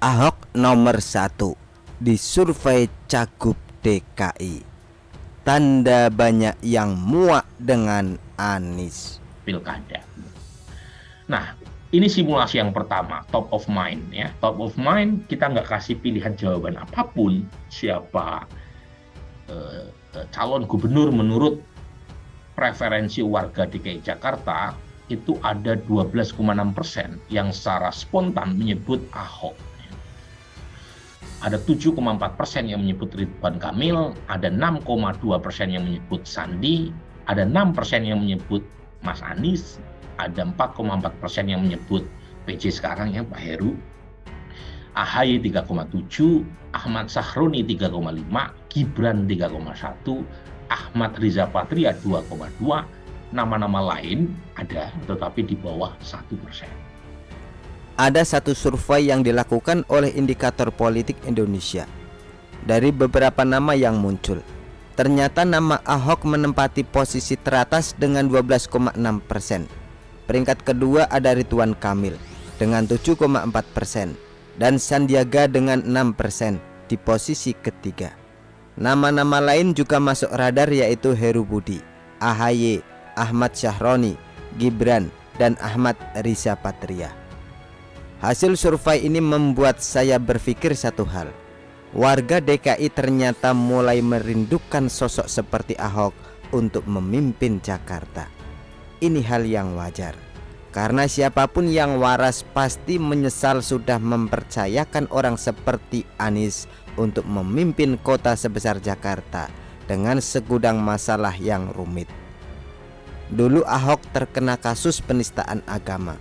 Ahok nomor 1 di survei Cagup DKI. Tanda banyak yang muak dengan Anies. Pilkada. Nah, ini simulasi yang pertama, top of mind ya. Top of mind, kita nggak kasih pilihan jawaban apapun siapa calon gubernur menurut preferensi warga DKI Jakarta. Itu ada 12,6% yang secara spontan menyebut Ahok. Ada 7,4% yang menyebut Ridwan Kamil, ada 6,2% yang menyebut Sandi, ada 6% yang menyebut Mas Anies, ada 4,4% yang menyebut PJ sekarang ya Pak Heru, AHY 3,7, Ahmad Sahroni 3,5, Gibran 3,1, Ahmad Riza Patria 2,2, nama-nama lain ada tetapi di bawah 1%. Ada satu survei yang dilakukan oleh Indikator Politik Indonesia. Dari beberapa nama yang muncul, ternyata nama Ahok menempati posisi teratas dengan 12,6%. Peringkat kedua ada Ridwan Kamil dengan 7,4% dan Sandiaga dengan 6% di posisi ketiga. Nama-nama lain juga masuk radar yaitu Heru Budi, AHY, Ahmad Sahroni, Gibran, dan Ahmad Riza Patria. Hasil survei ini membuat saya berpikir satu hal. Warga DKI ternyata mulai merindukan sosok seperti Ahok untuk memimpin Jakarta. Ini hal yang wajar, karena siapapun yang waras pasti menyesal sudah mempercayakan orang seperti Anies untuk memimpin kota sebesar Jakarta dengan segudang masalah yang rumit. Dulu Ahok terkena kasus penistaan agama,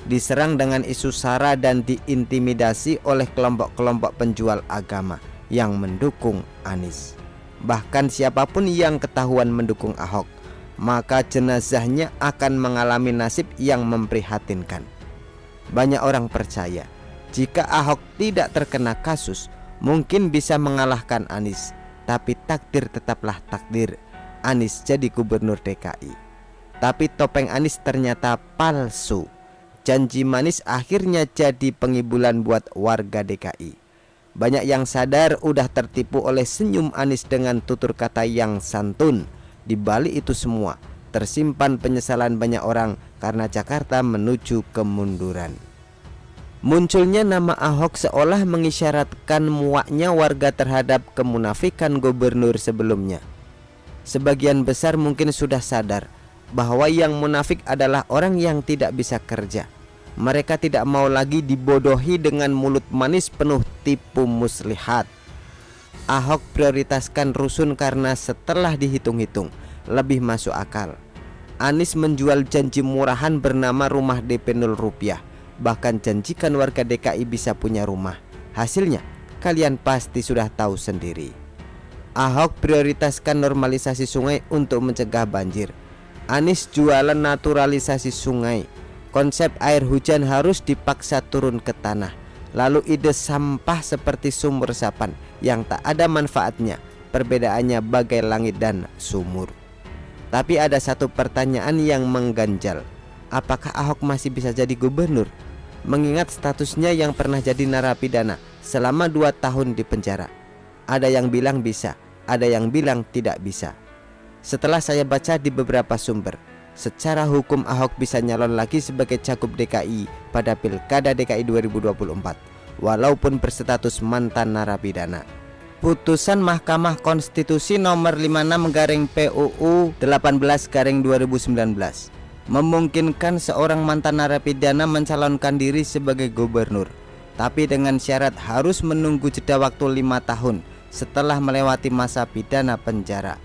diserang dengan isu SARA dan diintimidasi oleh kelompok-kelompok penjual agama yang mendukung Anies. Bahkan siapapun yang ketahuan mendukung Ahok, maka jenazahnya akan mengalami nasib yang memprihatinkan. Banyak orang percaya jika Ahok tidak terkena kasus, mungkin bisa mengalahkan Anies. Tapi takdir tetaplah takdir, Anies jadi gubernur DKI. Tapi topeng Anies ternyata palsu. Janji manis akhirnya jadi pengibulan buat warga DKI. Banyak yang sadar udah tertipu oleh senyum Anies dengan tutur kata yang santun. Di balik itu semua tersimpan penyesalan banyak orang karena Jakarta menuju kemunduran. Munculnya nama Ahok seolah mengisyaratkan muaknya warga terhadap kemunafikan gubernur sebelumnya. Sebagian besar mungkin sudah sadar bahwa yang munafik adalah orang yang tidak bisa kerja. Mereka tidak mau lagi dibodohi dengan mulut manis penuh tipu muslihat. Ahok prioritaskan rusun karena setelah dihitung-hitung lebih masuk akal. Anies menjual janji murahan bernama rumah DP 0 rupiah. Bahkan janjikan warga DKI bisa punya rumah. Hasilnya kalian pasti sudah tahu sendiri. Ahok prioritaskan normalisasi sungai untuk mencegah banjir. Anies jualan naturalisasi sungai. Konsep air hujan harus dipaksa turun ke tanah. Lalu ide sampah seperti sumur resapan yang tak ada manfaatnya, perbedaannya bagai langit dan sumur. Tapi ada satu pertanyaan yang mengganjal. Apakah Ahok masih bisa jadi gubernur? Mengingat statusnya yang pernah jadi narapidana selama 2 tahun di penjara. Ada yang bilang bisa, ada yang bilang tidak bisa. Setelah saya baca di beberapa sumber, secara hukum Ahok bisa nyalon lagi sebagai cagup DKI pada Pilkada DKI 2024 walaupun berstatus mantan narapidana. Putusan Mahkamah Konstitusi nomor 56/PUU 18/2019 memungkinkan seorang mantan narapidana mencalonkan diri sebagai gubernur, tapi dengan syarat harus menunggu jeda waktu 5 tahun setelah melewati masa pidana penjara.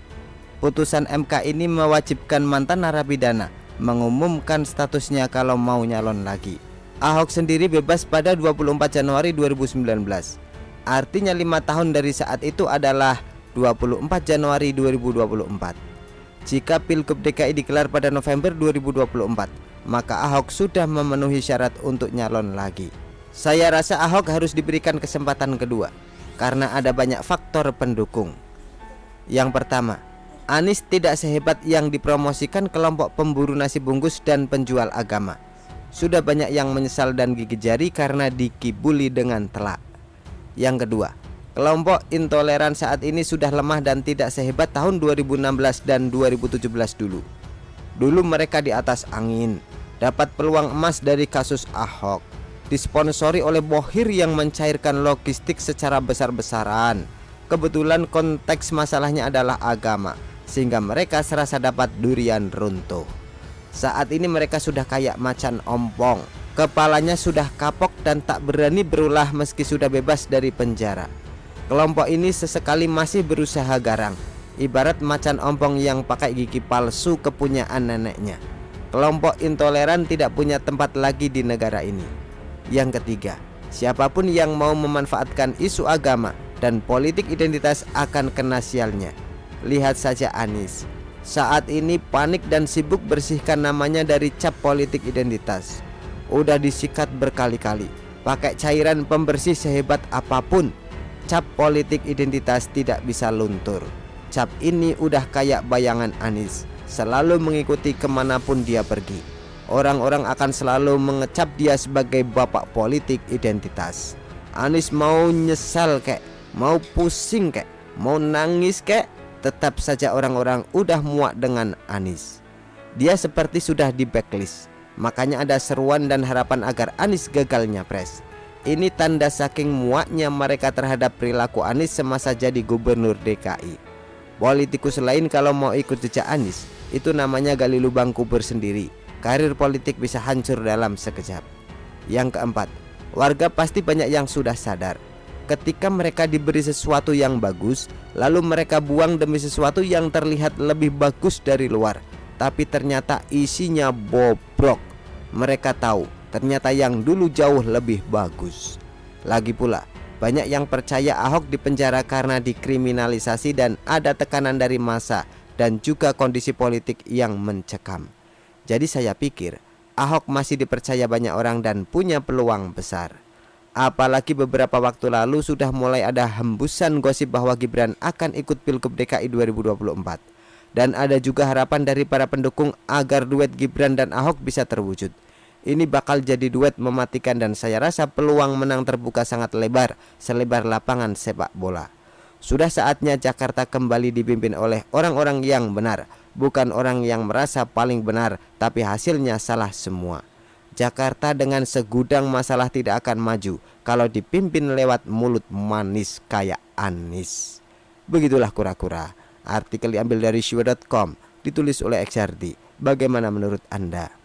Putusan MK ini mewajibkan mantan narapidana mengumumkan statusnya kalau mau nyalon lagi. Ahok sendiri bebas pada 24 Januari 2019. Artinya 5 tahun dari saat itu adalah 24 Januari 2024. Jika Pilgub DKI digelar pada November 2024, maka Ahok sudah memenuhi syarat untuk nyalon lagi. Saya rasa Ahok harus diberikan kesempatan kedua karena ada banyak faktor pendukung. Yang pertama, Anies tidak sehebat yang dipromosikan kelompok pemburu nasi bungkus dan penjual agama. Sudah banyak yang menyesal dan gigit jari karena dikibuli dengan telak. Yang kedua, kelompok intoleran saat ini sudah lemah dan tidak sehebat tahun 2016 dan 2017 dulu. Dulu mereka di atas angin, dapat peluang emas dari kasus Ahok, disponsori oleh Bohir yang mencairkan logistik secara besar-besaran. Kebetulan konteks masalahnya adalah agama, sehingga mereka serasa dapat durian runtuh. Saat ini mereka sudah kayak macan ompong, kepalanya sudah kapok dan tak berani berulah meski sudah bebas dari penjara. Kelompok ini sesekali masih berusaha garang, ibarat macan ompong yang pakai gigi palsu kepunyaan neneknya. Kelompok intoleran tidak punya tempat lagi di negara ini. Yang ketiga, siapapun yang mau memanfaatkan isu agama dan politik identitas akan kena sialnya. Lihat saja Anies, saat ini panik dan sibuk bersihkan namanya dari cap politik identitas. Udah disikat berkali-kali, pakai cairan pembersih sehebat apapun, cap politik identitas tidak bisa luntur. Cap ini udah kayak bayangan Anies, selalu mengikuti kemanapun dia pergi. Orang-orang akan selalu mengecap dia sebagai bapak politik identitas. Anies mau nyesal kek, mau pusing kek, mau nangis kek, tetap saja orang-orang udah muak dengan Anies. Dia seperti sudah di backlist. Makanya ada seruan dan harapan agar Anies gagal nyapres. Ini tanda saking muaknya mereka terhadap perilaku Anies semasa jadi gubernur DKI. Politikus lain kalau mau ikut jejak Anies, itu namanya gali lubang kubur sendiri. Karir politik bisa hancur dalam sekejap. Yang keempat, warga pasti banyak yang sudah sadar. Ketika mereka diberi sesuatu yang bagus, lalu mereka buang demi sesuatu yang terlihat lebih bagus dari luar, tapi ternyata isinya bobrok. Mereka tahu ternyata yang dulu jauh lebih bagus. Lagi pula, banyak yang percaya Ahok dipenjara karena dikriminalisasi dan ada tekanan dari massa dan juga kondisi politik yang mencekam. Jadi saya pikir Ahok masih dipercaya banyak orang dan punya peluang besar. Apalagi beberapa waktu lalu sudah mulai ada hembusan gosip bahwa Gibran akan ikut Pilgub DKI 2024. Dan ada juga harapan dari para pendukung agar duet Gibran dan Ahok bisa terwujud. Ini bakal jadi duet mematikan dan saya rasa peluang menang terbuka sangat lebar, selebar lapangan sepak bola. Sudah saatnya Jakarta kembali dipimpin oleh orang-orang yang benar, bukan orang yang merasa paling benar tapi hasilnya salah semua. Jakarta dengan segudang masalah tidak akan maju kalau dipimpin lewat mulut manis kayak Anies. Begitulah kura-kura. Artikel diambil dari syua.com, ditulis oleh XRD. Bagaimana menurut Anda?